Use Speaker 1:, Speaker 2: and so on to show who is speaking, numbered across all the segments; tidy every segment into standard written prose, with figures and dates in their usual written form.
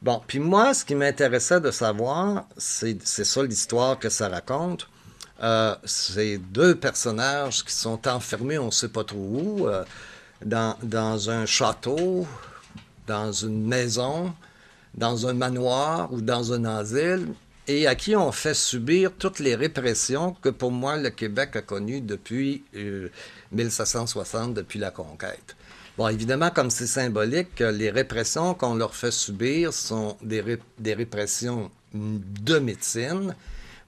Speaker 1: Bon, puis moi, ce qui m'intéressait de savoir, c'est ça l'histoire que ça raconte. C'est deux personnages qui sont enfermés, on ne sait pas trop où, dans un château, dans une maison, dans un manoir ou dans un asile, et à qui on fait subir toutes les répressions que pour moi le Québec a connues depuis 1760, depuis la conquête. Bon, évidemment, comme c'est symbolique, les répressions qu'on leur fait subir sont des répressions de médecine,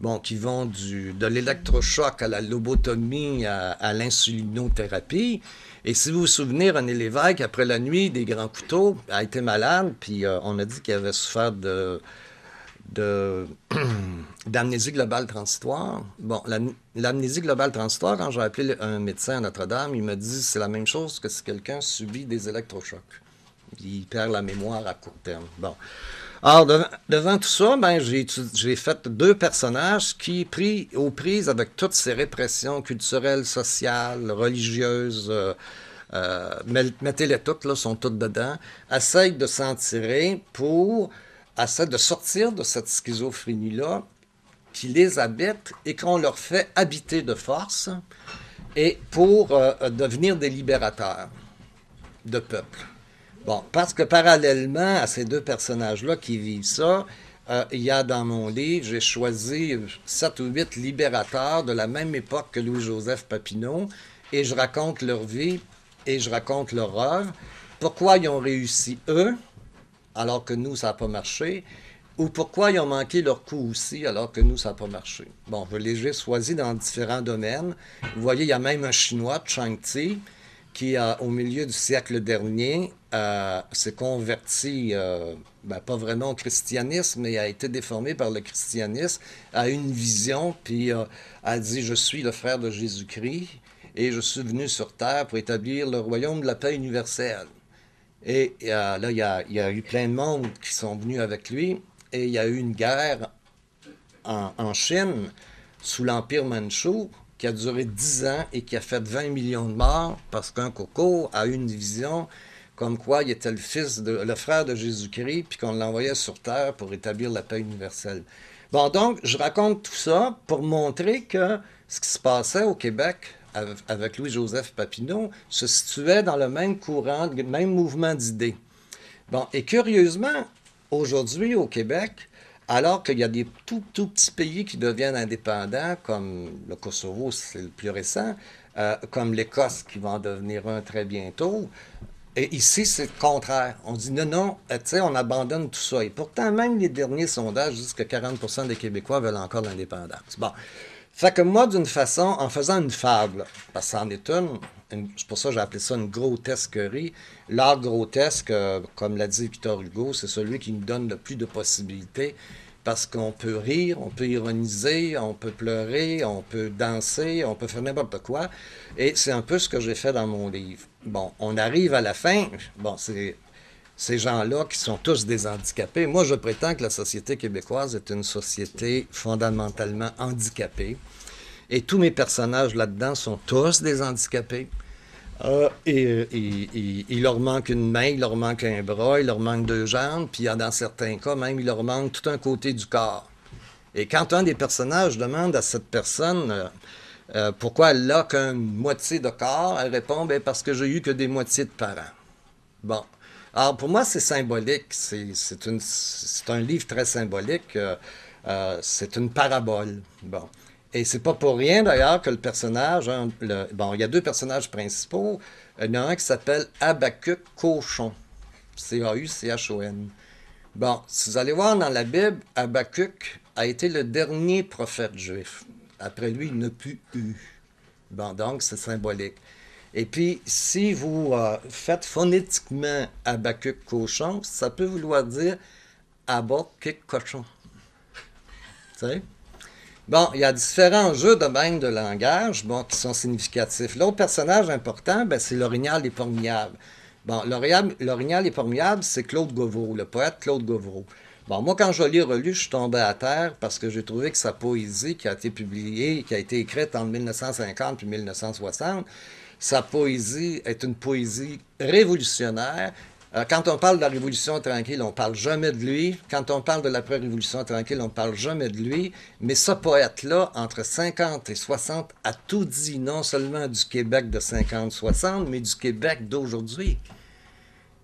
Speaker 1: bon, qui vont de l'électrochoc à la lobotomie à l'insulinothérapie. Et si vous vous souvenez, René Lévesque, après la nuit des grands couteaux, a été malade, puis on a dit qu'il avait souffert de d'amnésie globale transitoire. Bon, l'amnésie globale transitoire, quand j'ai appelé un médecin à Notre-Dame, il m'a dit c'est la même chose que si quelqu'un subit des électrochocs. Il perd la mémoire à court terme. Bon. Alors, devant tout ça, ben, j'ai fait deux personnages qui, pris aux prises avec toutes ces répressions culturelles, sociales, religieuses, mettez-les toutes, là, sont toutes dedans, essayent de s'en tirer pour essayer de sortir de cette schizophrénie-là qui les habite et qu'on leur fait habiter de force et pour devenir des libérateurs de peuple. Bon, parce que parallèlement à ces deux personnages-là qui vivent ça, il y a dans mon livre, j'ai choisi 7 ou 8 libérateurs de la même époque que Louis-Joseph Papineau, et je raconte leur vie et je raconte leur œuvre, pourquoi ils ont réussi eux, alors que nous, ça n'a pas marché, ou pourquoi ils ont manqué leur coup aussi, alors que nous, ça n'a pas marché. Bon, je les ai choisis dans différents domaines. Vous voyez, il y a même un Chinois, Chang Tzi, qui, au milieu du siècle dernier, s'est converti, ben, pas vraiment au christianisme, mais a été déformé par le christianisme, a une vision, puis a dit, je suis le frère de Jésus-Christ, et je suis venu sur terre pour établir le royaume de la paix universelle. Et là, il y a eu plein de monde qui sont venus avec lui, et il y a eu une guerre en Chine, sous l'Empire Manchou, qui a duré 10 ans et qui a fait 20 millions de morts parce qu'un coco a eu une vision comme quoi il était le frère de Jésus-Christ, puis qu'on l'envoyait sur Terre pour établir la paix universelle. Bon, donc, je raconte tout ça pour montrer que ce qui se passait au Québec avec Louis-Joseph Papineau se situait dans le même courant, le même mouvement d'idées. Bon, et curieusement, aujourd'hui au Québec, alors qu'il y a des tout petits pays qui deviennent indépendants, comme le Kosovo, c'est le plus récent, comme l'Écosse qui va en devenir un très bientôt, et ici, c'est le contraire. On dit non, non, tu sais, on abandonne tout ça. Et pourtant, même les derniers sondages disent que 40% des Québécois veulent encore l'indépendance. Bon. Fait que moi, d'une façon, en faisant une fable, parce que c'en est c'est pour ça que j'ai appelé ça une grotesquerie. L'art grotesque, comme l'a dit Victor Hugo, c'est celui qui nous donne le plus de possibilités parce qu'on peut rire, on peut ironiser, on peut pleurer, on peut danser, on peut faire n'importe quoi. Et c'est un peu ce que j'ai fait dans mon livre. Bon, on arrive à la fin. Bon, c'est ces gens-là qui sont tous des handicapés. Moi, je prétends que la société québécoise est une société fondamentalement handicapée. Et tous mes personnages là-dedans sont tous des handicapés. Il leur manque une main, il leur manque un bras, il leur manque 2 jambes, puis dans certains cas, même, il leur manque tout un côté du corps. Et quand un des personnages demande à cette personne pourquoi elle n'a qu'une moitié de corps, elle répond ben, parce que j'ai eu que des moitiés de parents. Bon. Alors, pour moi, c'est symbolique. C'est un livre très symbolique. C'est une parabole. Bon. Et c'est pas pour rien, d'ailleurs, que le personnage... Hein, bon, il y a deux personnages principaux. Il y en a un qui s'appelle Habacuc Cochon. C-A-U-C-H-O-N. Bon, si vous allez voir dans la Bible, Habacuc a été le dernier prophète juif. Après lui, il n'a plus eu. Bon, donc, c'est symbolique. Et puis, si vous faites phonétiquement Habacuc cochon, ça peut vouloir dire Habacuc cochon. Tu sais? Bon, il y a différents jeux de même de langage bon, qui sont significatifs. L'autre personnage important, ben, c'est l'orignal des Formidables. Bon, l'orignal des Formidables, c'est Claude Gauvreau, le poète Claude Gauvreau. Bon, moi, quand je l'ai relu, je suis tombé à terre parce que j'ai trouvé que sa poésie qui a été publiée, qui a été écrite entre 1950 et 1960, sa poésie est une poésie révolutionnaire, Quand on parle de la Révolution tranquille, on parle jamais de lui. Quand on parle de l'après-Révolution tranquille, on parle jamais de lui. Mais ce poète-là, entre 50 et 60, a tout dit, non seulement du Québec de 50-60, mais du Québec d'aujourd'hui.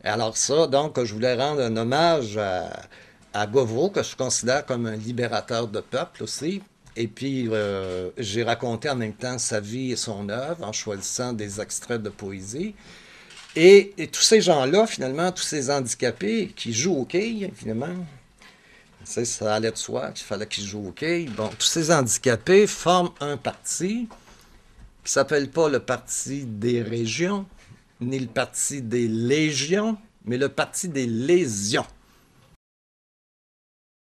Speaker 1: Alors ça, donc, je voulais rendre un hommage à Gauvreau, que je considère comme un libérateur de peuple aussi. Et puis, j'ai raconté en même temps sa vie et son œuvre en choisissant des extraits de poésie. Et tous ces gens-là, finalement, tous ces handicapés qui jouent au quai, finalement, ça allait de soi qu'il fallait qu'ils jouent au quai. Bon, tous ces handicapés forment un parti qui s'appelle pas le Parti des régions, ni le Parti des légions, mais le Parti des lésions.